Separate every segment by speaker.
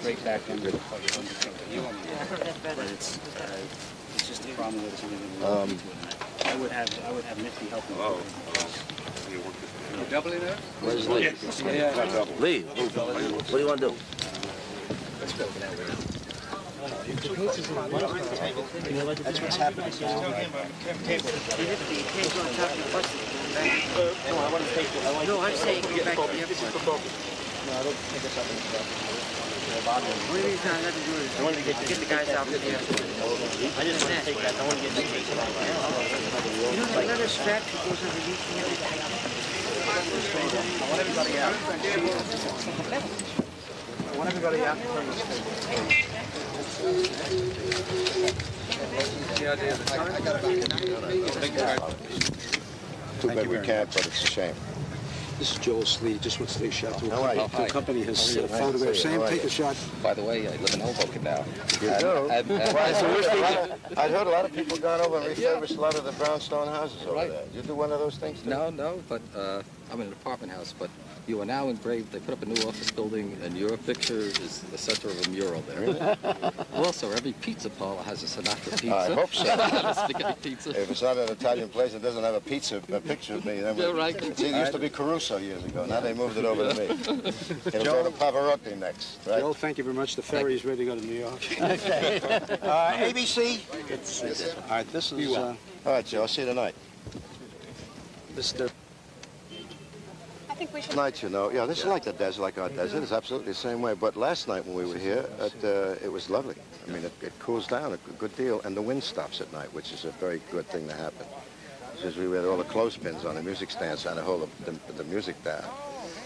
Speaker 1: straight back under the plug. But it's just a problem with something. I would have Nifty help me.
Speaker 2: Oh.
Speaker 3: You doubling it?
Speaker 2: Where's Lee?
Speaker 3: Yeah.
Speaker 2: Lee, what do you want to do?
Speaker 1: Let's go for that way. That's what's happening now.
Speaker 4: No, I want to take it.
Speaker 5: No, I'm saying go back to the airport.
Speaker 1: No, I don't think it's up in the
Speaker 5: Only reason I had to do is
Speaker 4: I wanted to
Speaker 5: get the guys out of the airport.
Speaker 4: I just want to take that. I want to get the case.
Speaker 5: You know that leather strap that goes underneath the airplane?
Speaker 1: I want everybody out. I want everybody out in front of the stage.
Speaker 6: Too bad we can't, but it's a shame.
Speaker 7: This is Joel Slee. Just wants to take a shot
Speaker 6: How are you?
Speaker 7: to accompany his photograph. Sam, take a shot.
Speaker 2: By the way, I live in Hoboken now.
Speaker 6: You do? I've heard a lot of people gone over and refurbished a lot of the brownstone houses over there. Did you do one of those things too?
Speaker 2: No, but I'm in an apartment house, but you are now engraved. They put up a new office building, and your picture is the center of a mural there. Also, every pizza parlor has a Sinatra pizza.
Speaker 6: I hope so.
Speaker 2: Spaghetti pizza.
Speaker 6: If it's not an Italian place that doesn't have a picture of me, then
Speaker 2: Yeah, right.
Speaker 6: See, it used to be Caruso years ago. Now they moved it over to me. It'll go to Pavarotti next, right?
Speaker 7: Joel, thank you very much. The ferry is ready to go to New York.
Speaker 6: Okay. ABC?
Speaker 7: All right, this is
Speaker 6: All right, Joe. I'll see you tonight.
Speaker 7: Mr.
Speaker 8: think we should...
Speaker 6: Night, you know. Yeah, this is like the desert, like our desert. It's absolutely the same way. But last night when we were here, it was lovely. I mean, it cools down a good deal, and the wind stops at night, which is a very good thing to happen. Because we had all the clothespins on the music stands trying to hold the music down.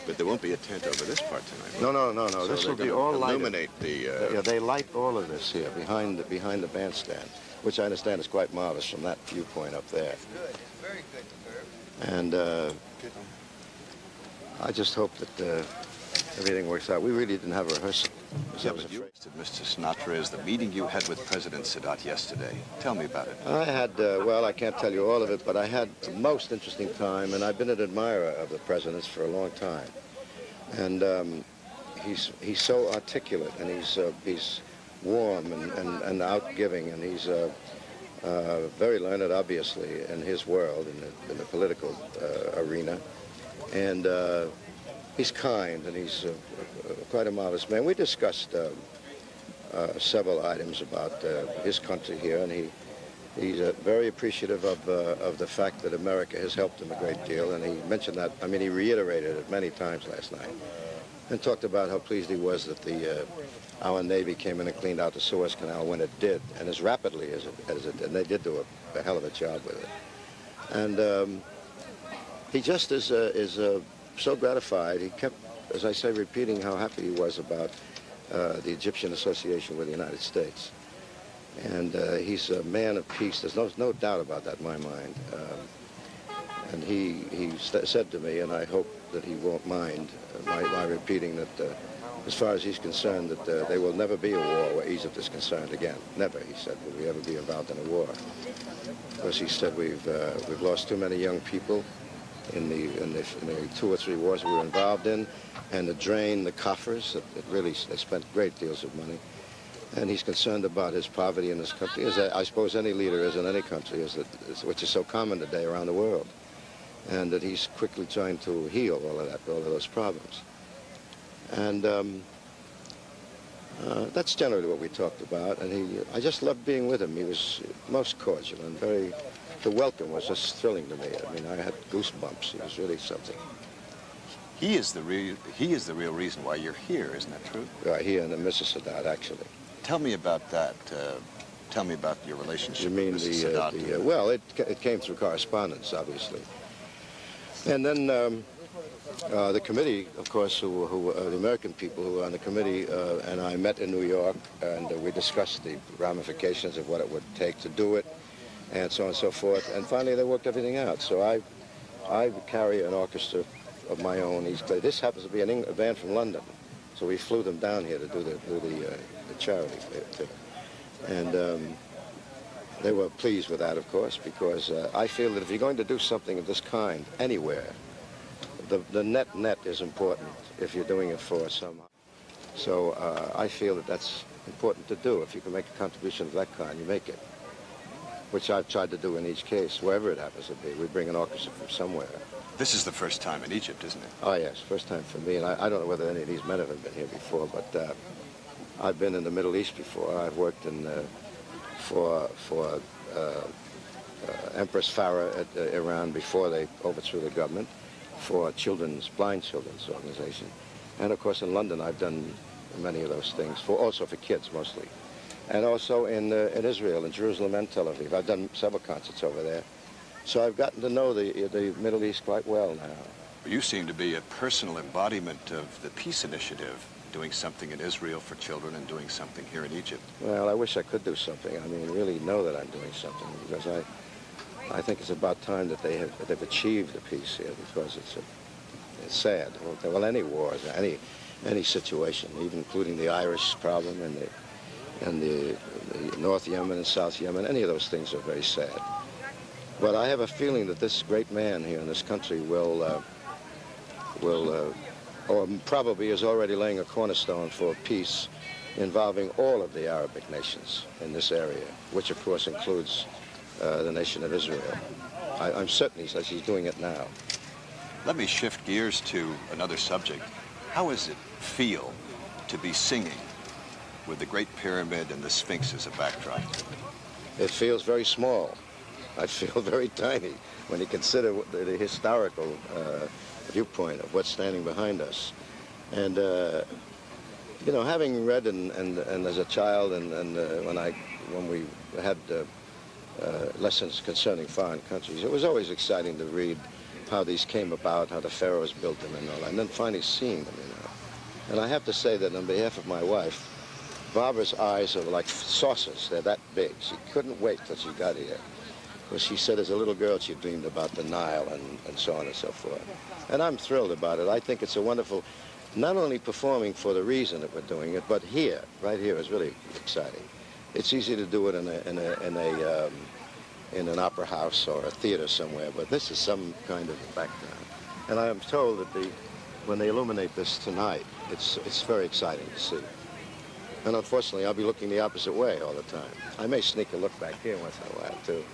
Speaker 3: But there won't be a tent over this part tonight.
Speaker 6: No.
Speaker 3: So
Speaker 6: This will be all lighted.
Speaker 3: illuminate the...
Speaker 6: Yeah, they light all of this here behind the bandstand, which I understand is quite marvelous from that viewpoint up there.
Speaker 4: Good, very good.
Speaker 6: And I just hope that everything works out. We really didn't have a rehearsal.
Speaker 3: Yeah, but you arrested Mr. Sinatra is the meeting you had with President Sadat yesterday. Tell me about it.
Speaker 6: I had, well, I can't tell you all of it, but I had the most interesting time, and I've been an admirer of the president's for a long time. And he's so articulate, and he's warm and outgiving, and he's very learned, obviously, in his world, in the political arena. And he's kind, and he's quite a marvelous man. We discussed several items about his country here, and he's very appreciative of the fact that America has helped him a great deal, and he mentioned that, I mean, he reiterated it many times last night, and talked about how pleased he was that our Navy came in and cleaned out the Suez Canal when it did, and as rapidly as it did, and they did do a hell of a job with it. And he just is so gratified. He kept, as I say, repeating how happy he was about the Egyptian association with the United States. And he's a man of peace. There's no doubt about that in my mind. And he said to me, and I hope that he won't mind my repeating that as far as he's concerned, that there will never be a war where Egypt is concerned again. Never, he said, will we ever be involved in a war. Because he said we've lost too many young people in the 2 or 3 wars we were involved in, and to drain the coffers. They spent great deals of money. And he's concerned about his poverty in this country, as I suppose any leader is in any country, which is so common today around the world. And that he's quickly trying to heal all of those problems. And that's generally what we talked about. And I just loved being with him. He was most cordial and the welcome was just thrilling to me. I mean, I had goosebumps. He was really something.
Speaker 3: He is the real reason why you're here, isn't that true?
Speaker 6: Right, he and Mrs. Sadat, actually.
Speaker 3: Tell me about that. Tell me about your relationship
Speaker 6: You mean
Speaker 3: with Mrs. Sadat.
Speaker 6: well, it came through correspondence, obviously. And then the committee, of course, the American people who were on the committee and I met in New York, and we discussed the ramifications of what it would take to do it, and so on and so forth. And finally, they worked everything out. So I carry an orchestra of my own. This happens to be a band from London, so we flew them down here to do the charity thing. And they were pleased with that, of course, because I feel that if you're going to do something of this kind anywhere, the net is important if you're doing it for some. So I feel that that's important to do. If you can make a contribution of that kind, you make it, which I've tried to do in each case, wherever it happens to be. We bring an orchestra from somewhere.
Speaker 3: This is the first time in Egypt, isn't it?
Speaker 6: Oh, yes, first time for me. And I don't know whether any of these men have been here before, but I've been in the Middle East before. I've worked in for Empress Farah at Iran before they overthrew the government, for blind children's organization. And of course in London I've done many of those things, also for kids mostly. And also in Israel, in Jerusalem and Tel Aviv. I've done several concerts over there. So I've gotten to know the Middle East quite well now.
Speaker 3: You seem to be a personal embodiment of the peace initiative, doing something in Israel for children and doing something here in Egypt.
Speaker 6: Well, I wish I could do something. I mean, really know that I'm doing something, because I think it's about time that they've achieved the peace here, because it's sad. Well, any wars, any situation, even including the Irish problem and the North Yemen and South Yemen, any of those things are very sad. But I have a feeling that this great man here in this country will or probably is already laying a cornerstone for peace involving all of the Arabic nations in this area, which of course includes the nation of Israel. I'm certain he's doing it now.
Speaker 3: Let me shift gears to another subject. How does it feel to be singing with the Great Pyramid and the Sphinx as a backdrop?
Speaker 6: It feels very small. I feel very tiny when you consider the historical viewpoint of what's standing behind us. And you know, having read and as a child and when we had lessons concerning foreign countries, it was always exciting to read how these came about, how the pharaohs built them and all that, and then finally seeing them, you know. And I have to say that on behalf of my wife, Barbara's eyes are like saucers. They're that big. She couldn't wait till she got here. Because she said as a little girl she dreamed about the Nile and so on and so forth. And I'm thrilled about it. I think it's a wonderful, not only performing for the reason that we're doing it, but here, right here is really exciting. It's easy to do it in an opera house or a theater somewhere, but this is some kind of a background. And I am told that when they illuminate this tonight, it's very exciting to see. And unfortunately, I'll be looking the opposite way all the time. I may sneak a look back here once in a while, too.